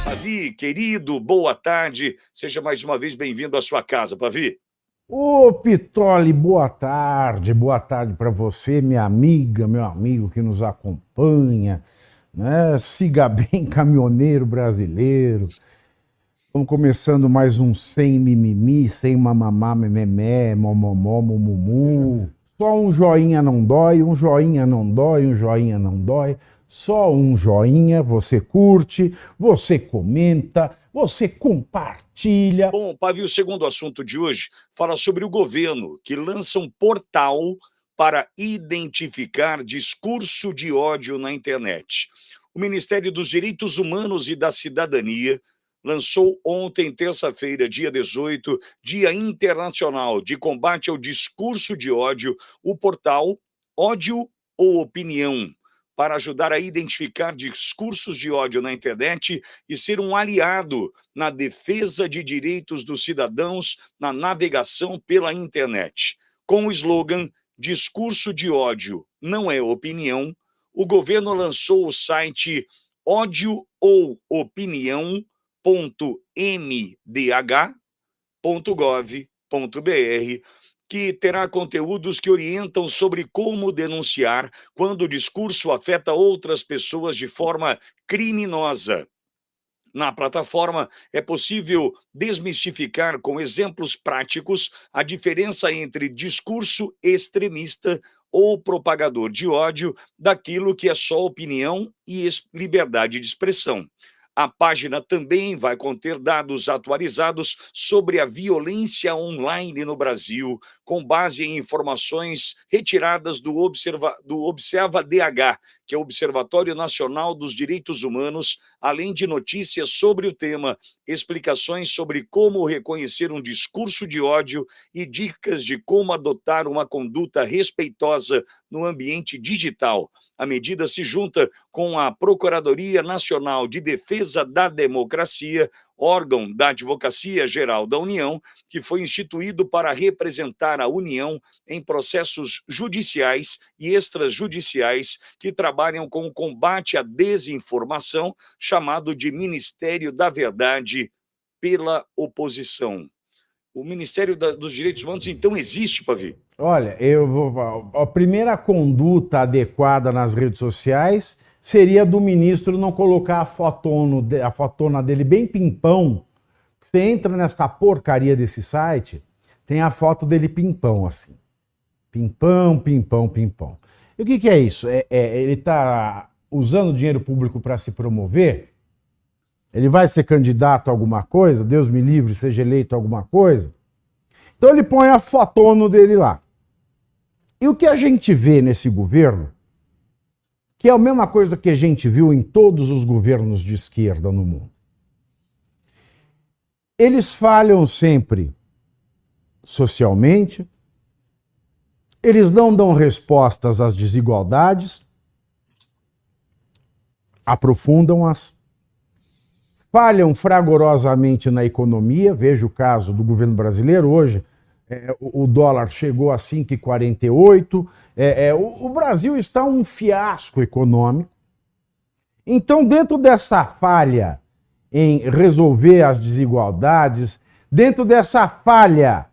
Pavi, querido, boa tarde. Seja mais uma vez bem-vindo à sua casa, Pavi. Ô, Pitoli, boa tarde para você, minha amiga, meu amigo que nos acompanha, né? Siga bem, caminhoneiro brasileiro. Estamos começando mais um sem mimimi, sem mamamá, mememé, momomó, mumumu. Só um joinha não dói, um joinha não dói, um joinha não dói. Só um joinha, você curte, você comenta, você compartilha. Bom, Pavi, o segundo assunto de hoje fala sobre o governo, que lança um portal para identificar discurso de ódio na internet. O Ministério dos Direitos Humanos e da Cidadania lançou ontem, terça-feira, dia 18, Dia Internacional de Combate ao Discurso de Ódio, o portal Ódio ou Opinião, para ajudar a identificar discursos de ódio na internet e ser um aliado na defesa de direitos dos cidadãos na navegação pela internet. Com o slogan Discurso de ódio não é opinião, o governo lançou o site ódioopinião.mdh.gov.br, que terá conteúdos que orientam sobre como denunciar quando o discurso afeta outras pessoas de forma criminosa. Na plataforma, é possível desmistificar com exemplos práticos a diferença entre discurso extremista ou propagador de ódio daquilo que é só opinião e liberdade de expressão. A página também vai conter dados atualizados sobre a violência online no Brasil, com base em informações retiradas do Observa-DH, que é o Observatório Nacional dos Direitos Humanos, além de notícias sobre o tema, explicações sobre como reconhecer um discurso de ódio e dicas de como adotar uma conduta respeitosa no ambiente digital. A medida se junta com a Procuradoria Nacional de Defesa da Democracia, órgão da Advocacia Geral da União, que foi instituído para representar a União em processos judiciais e extrajudiciais que trabalham com o combate à desinformação, chamado de Ministério da Verdade pela Oposição. O Ministério dos Direitos Humanos, então, existe, Pavi? Olha, a primeira conduta adequada nas redes sociais seria do ministro não colocar a fotona dele bem pimpão. Você entra nessa porcaria desse site, tem a foto dele pimpão, assim. Pimpão, pimpão, pimpão. E o que é isso? Ele está usando dinheiro público para se promover? Ele vai ser candidato a alguma coisa? Deus me livre, seja eleito a alguma coisa? Então ele põe a fotona dele lá. E o que a gente vê nesse governo, que é a mesma coisa que a gente viu em todos os governos de esquerda no mundo. Eles falham sempre socialmente, eles não dão respostas às desigualdades, aprofundam-as, falham fragorosamente na economia, veja o caso do governo brasileiro hoje, o dólar chegou a 5,48, o Brasil está um fiasco econômico. Então, dentro dessa falha em resolver as desigualdades, dentro dessa falha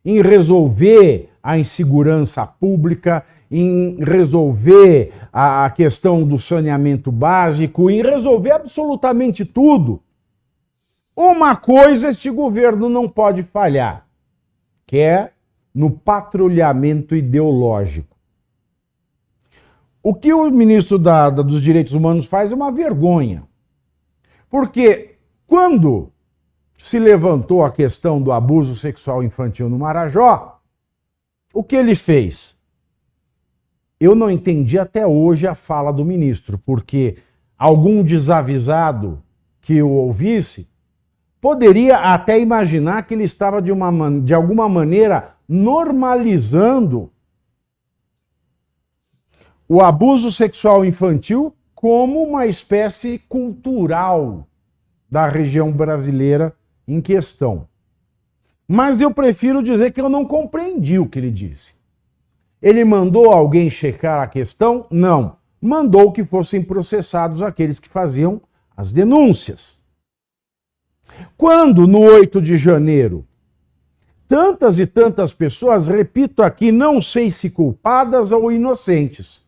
em resolver a insegurança pública, em resolver a questão do saneamento básico, em resolver absolutamente tudo, uma coisa este governo não pode falhar, que é no patrulhamento ideológico. O que o ministro dos Direitos Humanos faz é uma vergonha. Porque quando se levantou a questão do abuso sexual infantil no Marajó, o que ele fez? Eu não entendi até hoje a fala do ministro, porque algum desavisado que o ouvisse poderia até imaginar que ele estava de alguma maneira normalizando o abuso sexual infantil como uma espécie cultural da região brasileira em questão. Mas eu prefiro dizer que eu não compreendi o que ele disse. Ele mandou alguém checar a questão? Não. Mandou que fossem processados aqueles que faziam as denúncias. Quando, no 8 de janeiro, tantas e tantas pessoas, repito aqui, não sei se culpadas ou inocentes,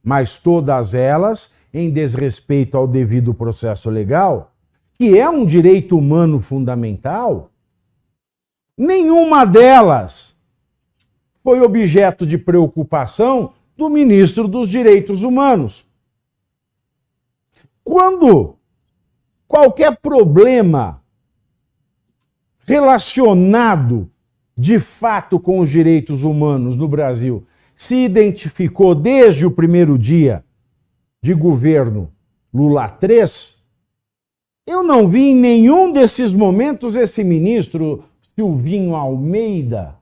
mas todas elas em desrespeito ao devido processo legal, que é um direito humano fundamental, nenhuma delas foi objeto de preocupação do ministro dos Direitos Humanos. Quando qualquer problema relacionado de fato com os direitos humanos no Brasil se identificou desde o primeiro dia de governo Lula III, eu não vi em nenhum desses momentos esse ministro Silvinho Almeida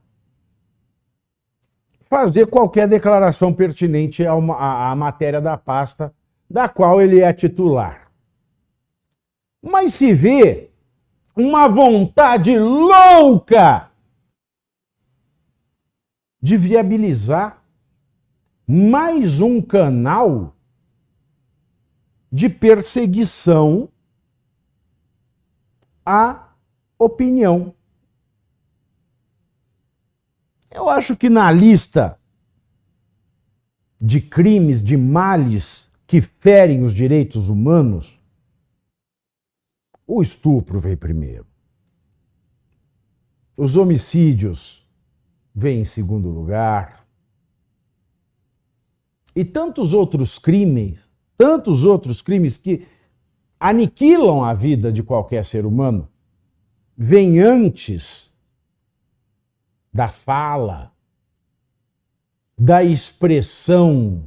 fazer qualquer declaração pertinente à matéria da pasta da qual ele é titular. Mas se vê uma vontade louca de viabilizar mais um canal de perseguição à opinião. Eu acho que na lista de crimes, de males que ferem os direitos humanos, o estupro vem primeiro. Os homicídios vêm em segundo lugar. E tantos outros crimes que aniquilam a vida de qualquer ser humano, vêm antes da fala, da expressão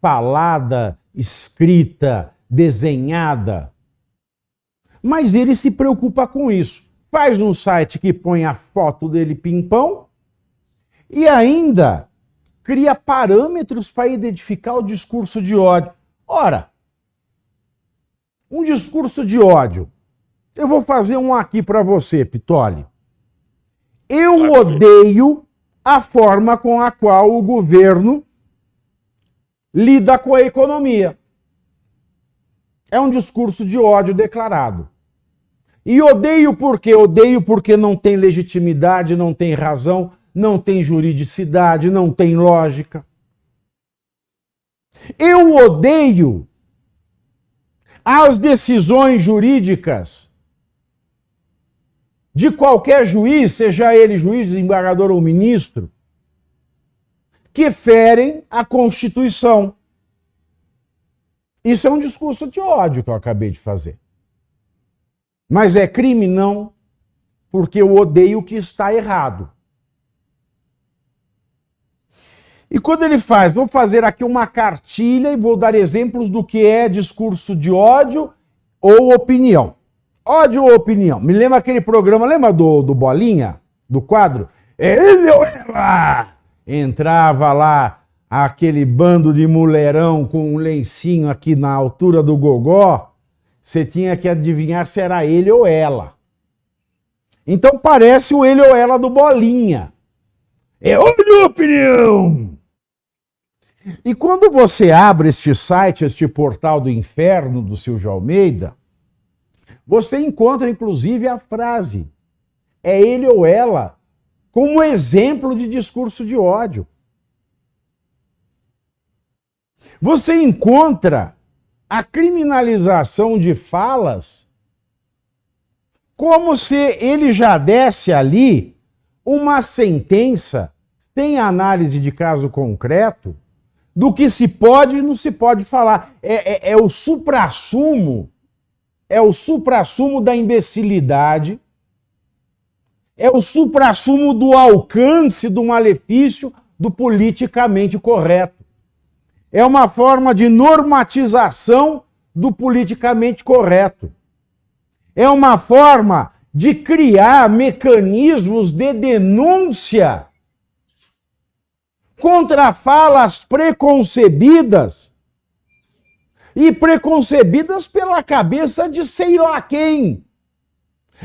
falada, escrita, desenhada. Mas ele se preocupa com isso. Faz um site que põe a foto dele pimpão e ainda cria parâmetros para identificar o discurso de ódio. Ora, um discurso de ódio. Eu vou fazer um aqui para você, Pitoli. Eu odeio a forma com a qual o governo lida com a economia. É um discurso de ódio declarado. E odeio por quê? Odeio porque não tem legitimidade, não tem razão, não tem juridicidade, não tem lógica. Eu odeio as decisões jurídicas de qualquer juiz, seja ele juiz, desembargador ou ministro, que ferem a Constituição. Isso é um discurso de ódio que eu acabei de fazer. Mas é crime? Não, porque eu odeio o que está errado. E quando ele faz, vou fazer aqui uma cartilha e vou dar exemplos do que é discurso de ódio ou opinião. Ódio ou opinião? Me lembra aquele programa, lembra do Bolinha? Do quadro? Ele ou ela? Entrava lá aquele bando de mulherão com um lencinho aqui na altura do gogó. Você tinha que adivinhar se era ele ou ela. Então parece o ele ou ela do Bolinha. É ódio ou opinião? E quando você abre este site, este portal do inferno do Silvio Almeida, você encontra inclusive a frase, é ele ou ela, como exemplo de discurso de ódio. Você encontra a criminalização de falas como se ele já desse ali uma sentença, sem análise de caso concreto, do que se pode e não se pode falar. É o suprassumo da imbecilidade, é o suprassumo do alcance do malefício do politicamente correto. É uma forma de normatização do politicamente correto. É uma forma de criar mecanismos de denúncia contra falas preconcebidas e preconcebidas pela cabeça de sei lá quem.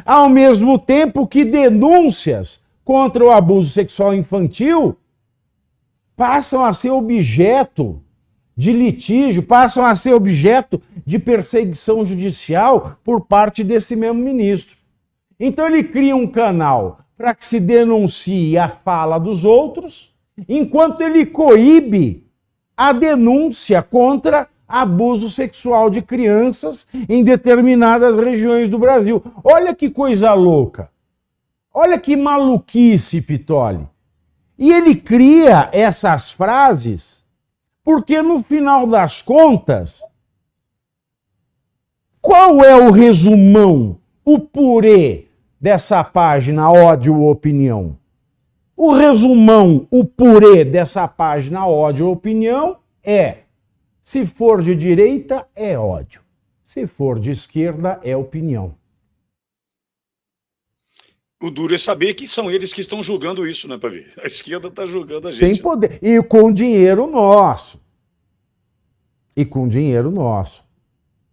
Ao mesmo tempo que denúncias contra o abuso sexual infantil passam a ser objeto de litígio, passam a ser objeto de perseguição judicial por parte desse mesmo ministro. Então ele cria um canal para que se denuncie a fala dos outros, enquanto ele coíbe a denúncia contra abuso sexual de crianças em determinadas regiões do Brasil. Olha que coisa louca. Olha que maluquice, Pitoli. E ele cria essas frases porque, no final das contas, qual é o resumão, o purê dessa página Ódio ou Opinião? O resumão, o purê dessa página Ódio ou Opinião é: se for de direita, é ódio. Se for de esquerda, é opinião. O duro é saber que são eles que estão julgando isso, né, Pavê? A esquerda está julgando a gente. Sem poder. E com dinheiro nosso.